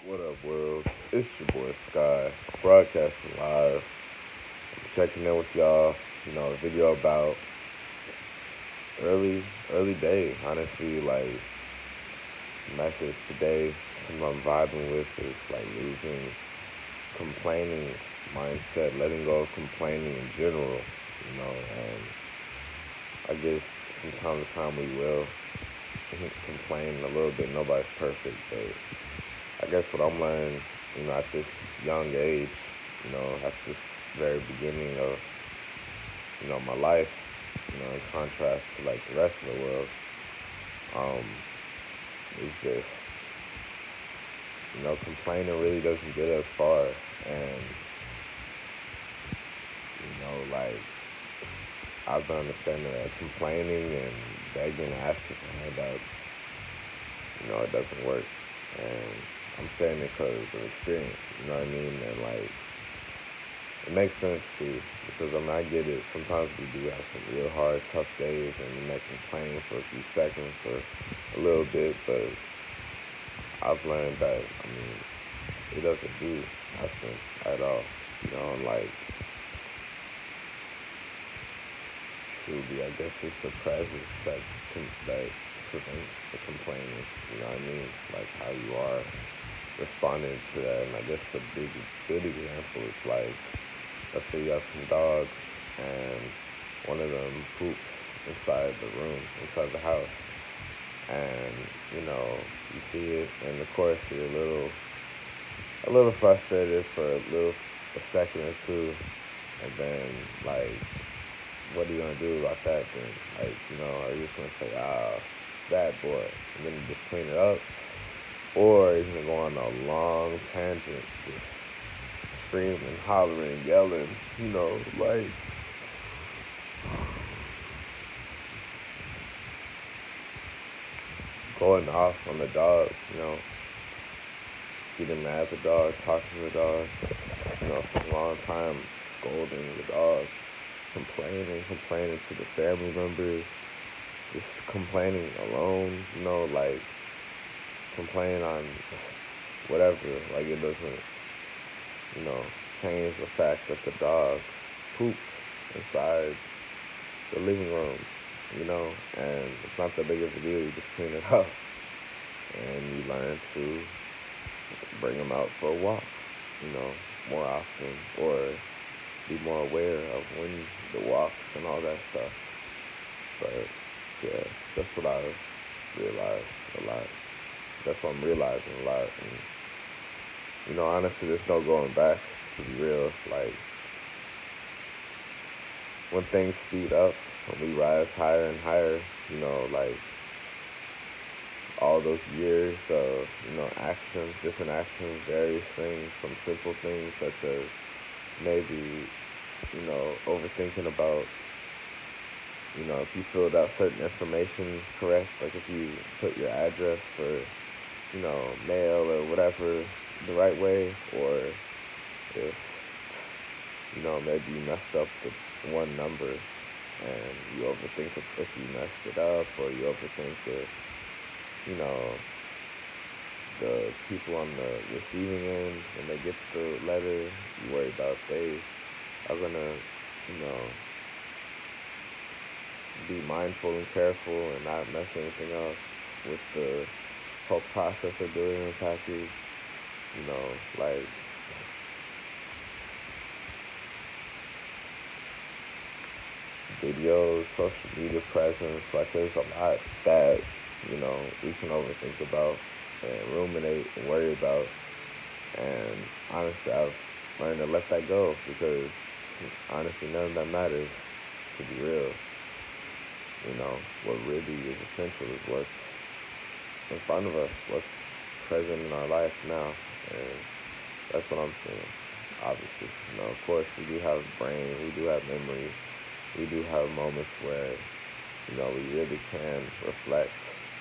What up, world? It's your boy Sky, broadcasting live. I'm checking in with y'all. A video about early day. Honestly, like message today. Something I'm vibing with is like losing complaining mindset, letting go of complaining in general. And I guess from time to time we will complain a little bit. Nobody's perfect, but I guess what I'm learning, at this young age, at this very beginning of, my life, in contrast to like the rest of the world, um, is just, complaining really doesn't get us far. And, like I've been understanding that complaining and begging and asking for handouts, it doesn't work. And I'm saying it because of experience, you know what I mean? And like, it makes sense too, because I get it. Sometimes we do have some real hard, tough days, and we may complain for a few seconds or a little bit, but I've learned that, it doesn't do nothing at all. And like, truly, I guess it's the presence that prevents the complaining, you know what I mean? Like how you are responding to that. And I guess a good example is like, let's say you have some dogs and one of them poops inside the room, inside the house. And, you see it and of course you're a little frustrated for a second or two, and then like what are you gonna do about that then? Like, are you just gonna say, bad boy, and then you just clean it up? Or you're gonna go on a long tangent, just screaming, hollering, yelling, like going off on the dog, getting mad at the dog, talking to the dog, for a long time, scolding the dog, complaining to the family members, just complaining alone, like complaining on whatever, like it doesn't, you know, change the fact that the dog pooped inside the living room, and it's not that big of a deal. You just clean it up, and you learn to bring them out for a walk, more often, or be more aware of when the walks and all that stuff. But yeah, that's what I've realized a lot. That's what I'm realizing a lot. And honestly, there's no going back. To be real, like when things speed up, when we rise higher and higher, like all those years of, actions, different actions, various things, from simple things such as maybe, overthinking about, if you filled out certain information correct, like if you put your address for, mail or whatever the right way, or if, maybe you messed up the one number and you overthink if you messed it up, or you overthink if, you know, the people on the receiving end, when they get the letter, you worry about they are gonna, you know, be mindful and careful and not mess anything up with the whole process of delivering a package. Like videos, social media presence, like there's a lot that, we can overthink about and ruminate and worry about. And honestly, I've learned to let that go, because honestly, none of that matters, to be real. What really is essential is what's in front of us, what's present in our life now. And that's what I'm seeing, obviously. Of course, we do have a brain, we do have memory, we do have moments where, we really can reflect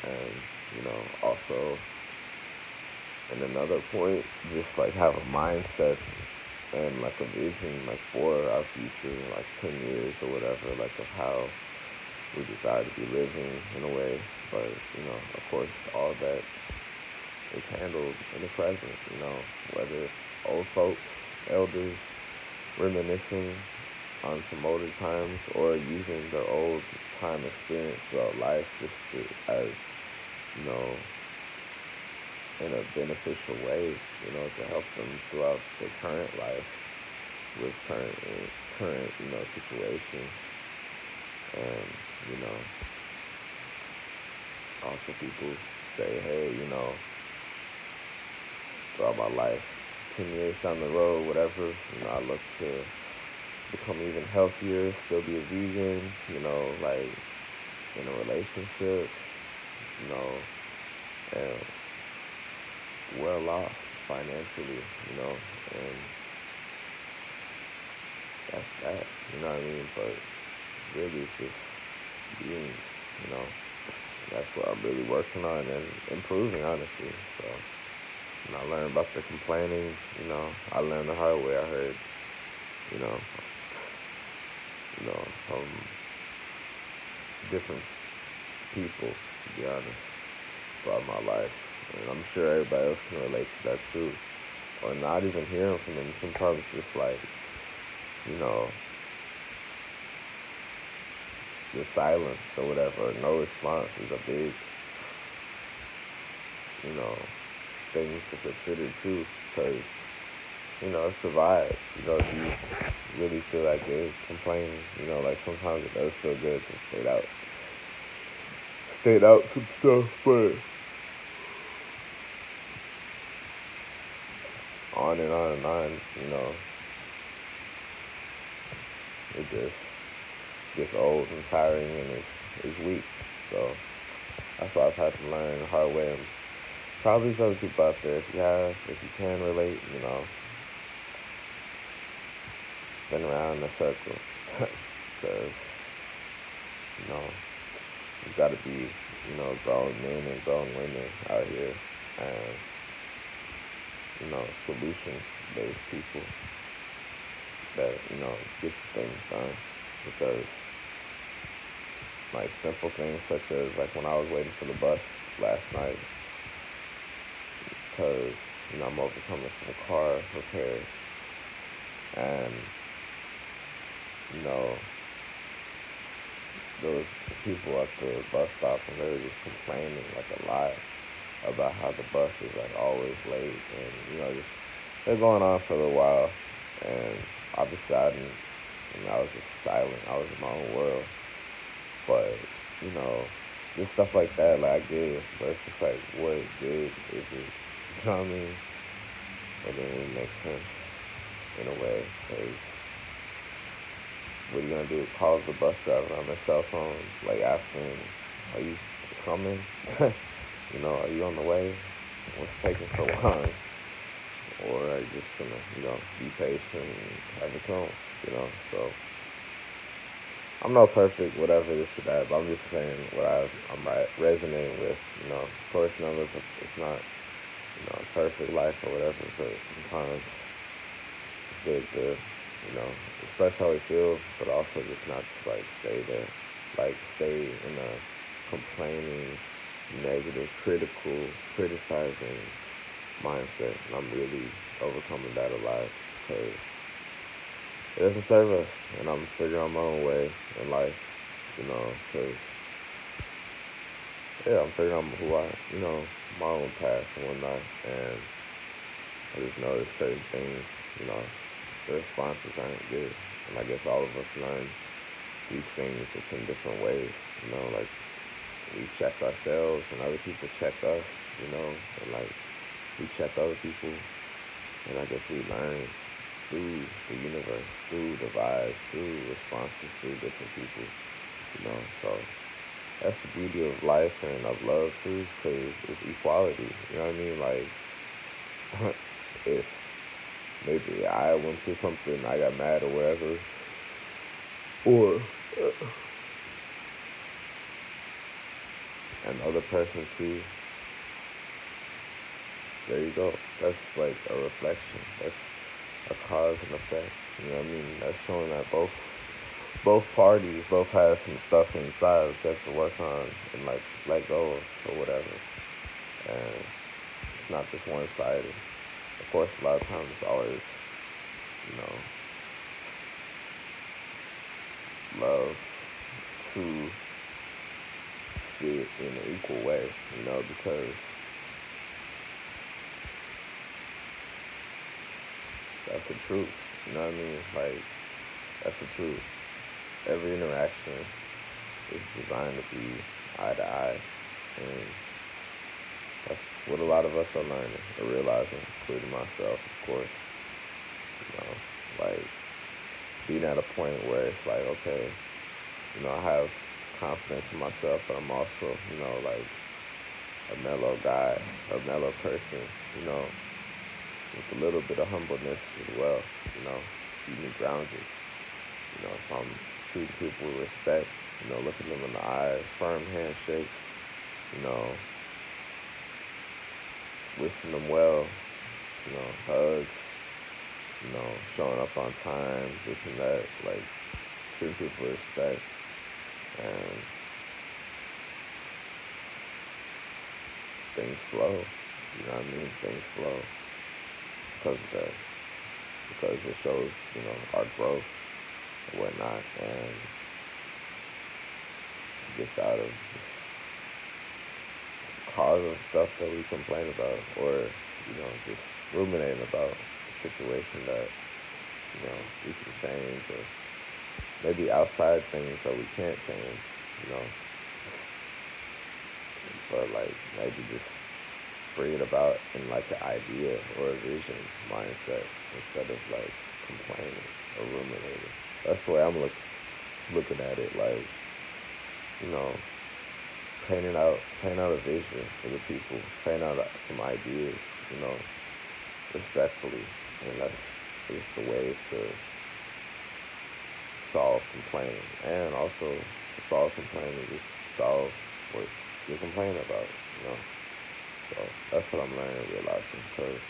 and, also, and another point, just like have a mindset and like a vision, like for our future, like 10 years or whatever, like of how we desire to be living in a way. But, of course, all that is handled in the present, whether it's old folks, elders, reminiscing on some older times or using their old time experience throughout life just as, you know, in a beneficial way, to help them throughout their current life with current, situations. And, also people say, hey, throughout my life, 10 years down the road, whatever, I look to become even healthier, still be a vegan, like in a relationship, and well off financially, and that's that, you know what I mean? But really it's just being, you know, that's what I'm really working on and improving, honestly. So when I learned about the complaining, I learned the hard way. I heard, you know, from different people, to be honest, throughout my life. And I'm sure everybody else can relate to that too. Or not even hearing from them. Sometimes just like, the silence or whatever, no response is a big, thing to consider too. Because, it's the vibe. If you really feel like good complaining, like sometimes it does feel good to state out some stuff, but on and on and on, it just gets old and tiring and it's weak. So that's why I've had to learn the hard way. And probably there's other people out there, if you can relate, spin around in a circle. Because, you've got to be, grown men and grown women out here. And, solution-based people that, gets things done. Because, like, simple things such as, like, when I was waiting for the bus last night, because, I'm overcoming some car repairs. And, there was people at the bus stop and they were just complaining, like, a lot about how the bus is, like, always late. And, just, they're going on for a little while. And obviously I was just silent. I was in my own world. But, just stuff like that, like, I get it. But it's just like, what good is it? You know what I mean? It didn't really make sense in a way. Because what are you going to do? Call the bus driver on their cell phone, like, asking, are you coming? Are you on the way? What's taking so long? Or are you just going to, be patient and have it come, So I'm not perfect, whatever, this or that, but I'm just saying what I'm resonating with, Of course, none of us, it's not, a perfect life or whatever, but sometimes it's good to, express how we feel, but also just not just, like, stay there. Like, stay in a complaining, negative, critical, criticizing mindset. And I'm really overcoming that a lot because it doesn't serve us. And I'm figuring out my own way in life, because, I'm figuring out my own path and whatnot. And I just noticed certain things, the responses aren't good. And I guess all of us learn these things just in different ways, like we check ourselves and other people check us, and like we check other people. And I guess we learn through the universe, through the vibes, through responses, through different people, So that's the beauty of life and of love too, because it's equality, you know what I mean? Like, if maybe I went through something, I got mad or whatever, or another person too, there you go. That's like a reflection. That's a cause and effect. You know what I mean? That's showing that both parties both have some stuff inside that they have to work on and like let go of or whatever. And It's not just one-sided. Of course, a lot of times it's always, you know, love to see it in an equal way, because that's the truth. You know what I mean? Like, that's the truth. Every interaction is designed to be eye to eye. And that's what a lot of us are learning or realizing, including myself, of course. Like being at a point where it's like, okay, I have confidence in myself, but I'm also, like a mellow guy, a mellow person, with a little bit of humbleness as well, keep me grounded. So I'm treating people with respect, looking them in the eyes, firm handshakes, you know, wishing them well, hugs, showing up on time, this and that, like treating people with respect, and things flow. You know what I mean? Things flow because of that. Because it shows, our growth and whatnot, and gets out of just causing stuff that we complain about, or just ruminating about a situation that we can change, or maybe outside things that we can't change, but like maybe just bring it about in like an idea or a vision mindset instead of like complaining or ruminating. That's the way I'm looking at it. Like, painting out a vision for the people, painting out some ideas, respectfully, and that's just the way to solve complaining, and also to solve complaining, just solve what you're complaining about. So that's what I'm learning and realizing, because,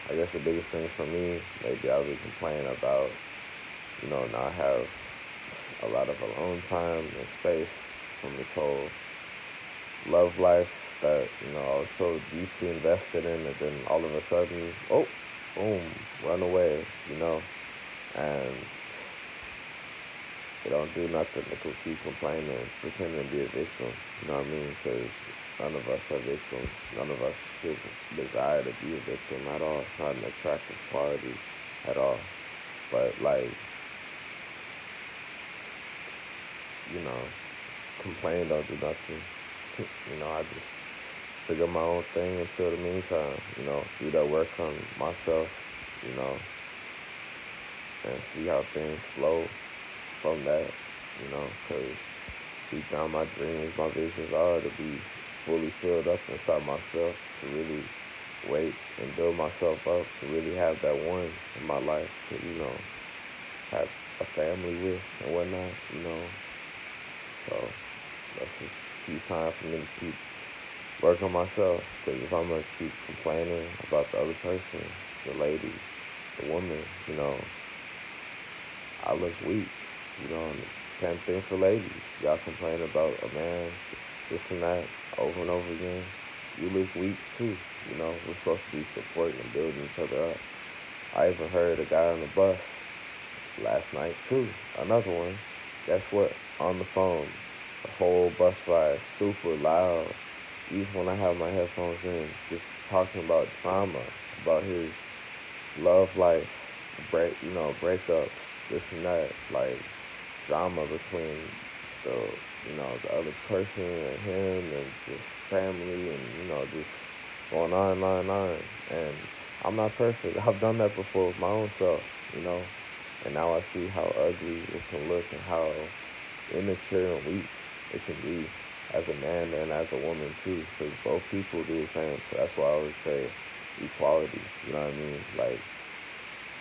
I guess the biggest thing for me, maybe I'll be complaining about, not have a lot of alone time and space from this whole love life that, I was so deeply invested in, and then all of a sudden, oh, boom, run away, and they don't do nothing. They keep complaining, pretending to be a victim, you know what I mean? Because none of us are victims. None of us should desire to be a victim at all. It's not an attractive quality at all. But, like, complain don't do nothing. I just figure my own thing until the meantime, do that work on myself, and see how things flow from that, because deep down my dreams, my visions are to be fully filled up inside myself, to really wait and build myself up, to really have that one in my life, to, have a family with and whatnot, So that's just key time for me to keep working on myself, because if I'm going to keep complaining about the other person, the lady, the woman, I look weak, and same thing for ladies. Y'all complain about a man, this and that, over and over again. You look weak too, We're supposed to be supporting and building each other up. I even heard a guy on the bus last night too, another one. Guess what? On the phone, the whole bus ride, super loud. Even when I have my headphones in, just talking about drama, about his love life, breakups, this and that, like drama between the other person and him, and just family, and just going on. And I'm not perfect. I've done that before with my own self, and now I see how ugly it can look and how immature and weak it can be as a man and as a woman too, because both people do the same. So that's why I always say equality. You know what I mean? Like,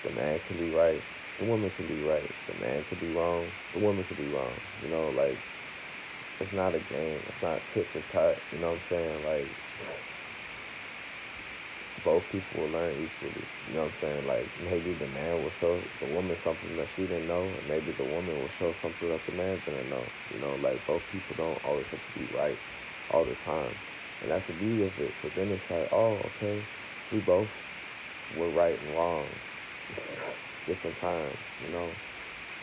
the man can be right, the woman can be right. The man could be wrong, the woman could be wrong. Like, it's not a game. It's not tit for tat. You know what I'm saying? Like, both people will learn equally. You know what I'm saying? Like, maybe the man will show the woman something that she didn't know, and maybe the woman will show something that the man didn't know. Like, both people don't always have to be right all the time. And that's the beauty of it, because then it's like, oh, okay, we both were right and wrong different times, you know.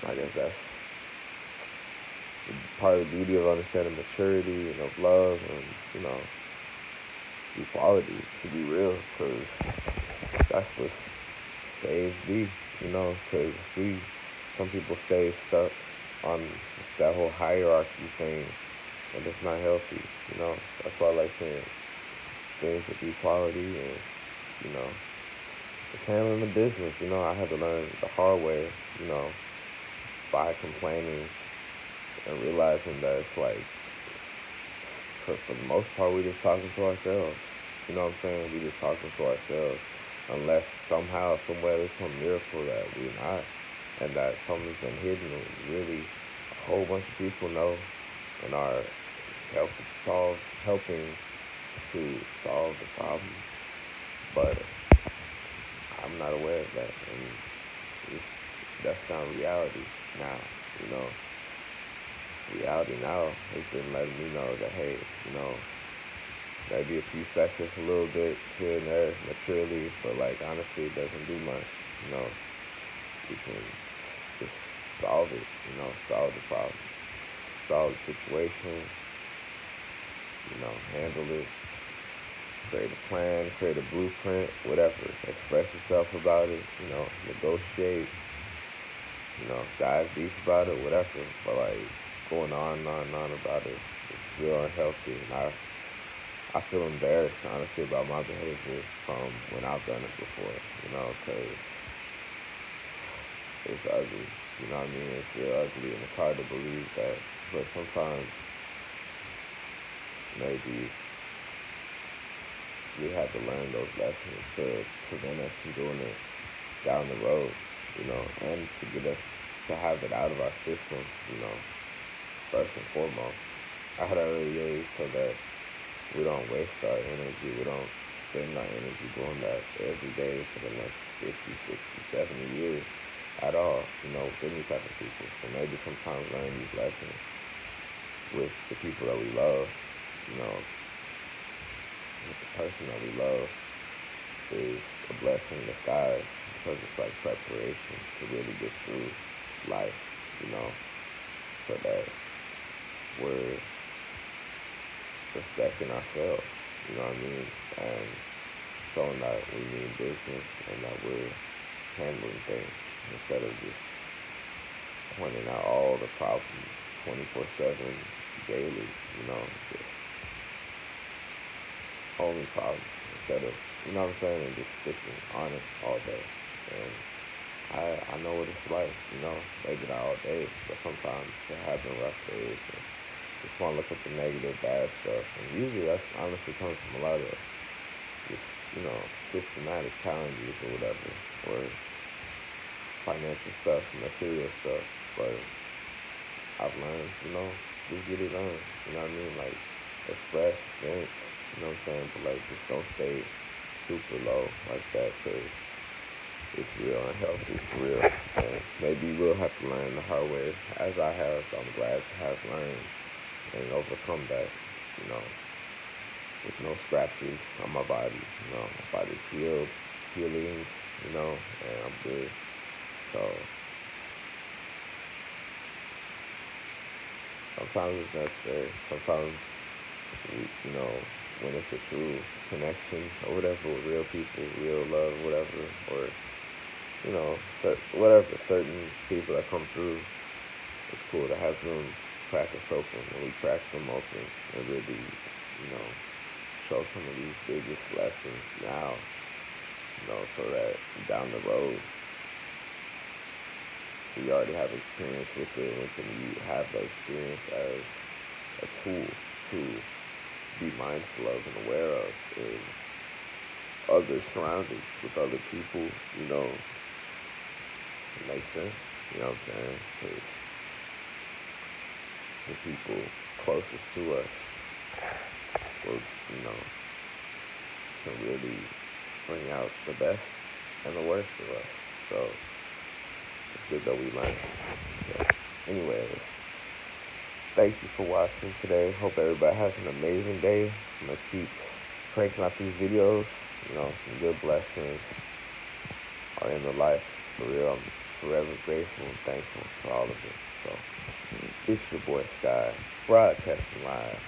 And I guess that's part of the beauty of understanding maturity and of love and, you know, equality, to be real, because that's what saved me, you know, because some people stay stuck on that whole hierarchy thing, and it's not healthy, you know. That's why I like saying things with equality and, you know, just handling the business, you know. I had to learn the hard way, you know, by complaining and realizing that it's like, for the most part, we just talking to ourselves. You know what I'm saying? We just talking to ourselves. Unless somehow, somewhere, there's some miracle that we're not, and that something's been hidden. Really, a whole bunch of people know and are helping to solve the problem. But I'm not aware of that, and that's not reality now. You know, reality now has been letting me know that, hey, you know, maybe a few seconds, a little bit here and there, maturely, but like honestly, it doesn't do much. You know, you can just solve it. You know, solve the problem, solve the situation. You know, handle it, create a plan, create a blueprint, whatever. Express yourself about it. You know, negotiate. You know, dive deep about it, whatever. But like going on and on and on about it, it's real unhealthy. And I feel embarrassed, honestly, about my behavior from when I've done it before, you know, because it's ugly, you know what I mean? It's real ugly, and it's hard to believe that, but sometimes maybe we have to learn those lessons to prevent us from doing it down the road, you know, and to get us to have it out of our system, you know, first and foremost. At an early age, so that we don't waste our energy. We don't spend our energy doing that every day for the next 50, 60, 70 years at all, you know, with any type of people. So maybe sometimes learn these lessons with the people that we love, you know, with the person that we love is a blessing in disguise, because it's like preparation to really get through life, you know, so that we're respecting ourselves, you know what I mean? And showing that we mean business and that we're handling things instead of just pointing out all the problems 24/7 daily, you know, just only problems instead of, you know what I'm saying, and just sticking on it all day. And I know what it's like, you know, maybe not all day, but sometimes having rough days and just want to look at the negative, bad stuff. And usually that's honestly comes from a lot of just, you know, systematic challenges or whatever, or financial stuff, material stuff. But I've learned, you know, just get it done. You know what I mean? Like, express, vent, you know what I'm saying? But like, just don't stay super low like that, because it's real unhealthy for real. And maybe we'll have to learn the hard way, as I have. I'm glad to have learned and overcome that, you know, with no scratches on my body. You know, my body's healing, you know, and I'm good. So sometimes it's necessary. Sometimes, you know, when it's a true connection or whatever with real people, real love, whatever, or, you know, certain people that come through, it's cool to have them crack us open, and we crack them open and really, you know, show some of these biggest lessons now, you know, so that down the road we already have experience with it, and we can have that experience as a tool to be mindful of and aware of in other surroundings with other people, you know. It makes sense, you know what I'm saying? Because the people closest to us will, you know, can really bring out the best and the worst of us. So it's good that we learn. So, anyways, thank you for watching today. Hope everybody has an amazing day. I'm gonna keep cranking out these videos. Some good blessings are in the life. For real, I'm forever grateful and thankful for all of it. So, it's your boy Sky, broadcasting live